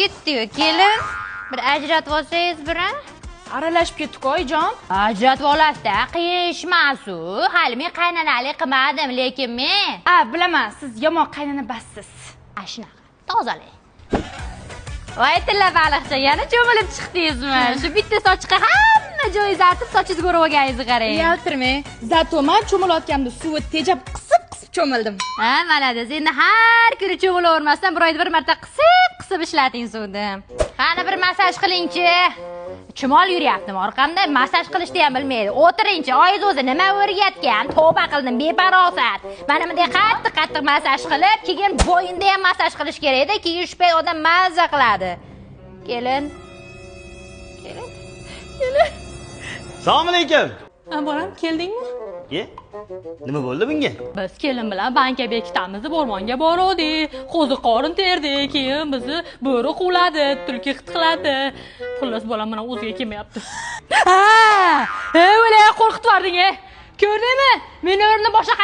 Ketdi-yu, kelin. Bir ajratib olsangiz biran. Aralashib ketdik oyijon. Ajratib olasiz-da, qiyin ish emas-u. Hali men qaynanalik qilmadim, lekin men. Bilaman, siz yomon qaynana bassiz. Shunaqa. Tozalay. Voy tilla baliqcha, yana cho'milib chiqdingizmi? Shu bitta sochga hamma joyingizni artib, sochingizni ko'rib olganingizni qarang. Uyaltirmang. Zato men cho'milayotganda suvni tejab qisib cho'mildim. Malades. Endi har kuni cho'milavermasdan bir oyda bir marta qisib ishlating suvni. Qani bir massaj qilingchi. Chumol yuryaptimi orqamda? Massaj qilishni ham bilmaydi. O'tiringchi, oyingiz o'zi nima o'rgatgan? Tavba qildim, beparosat. Mana bunday qattiq massaj qilib, keyin bo'yinda ham massaj qilish kerak edi. Keyin shu pay odam mazza qiladi. Kelin. Assalomu alaykum. Bolam, keldingmi? Nima bo'ldi bunga? Biz kelin bilan banka bekitamiz deb o'rmonga bordik. Qo'zi qorin terdi, keyin bizni bo'ri quvladi, tulki hid qiladi. Xullas bolam mana o'ziga kelmayapti. O'lay qo'rqitib yubording. Ko'rdingmi? Meni o'rnimda boshqa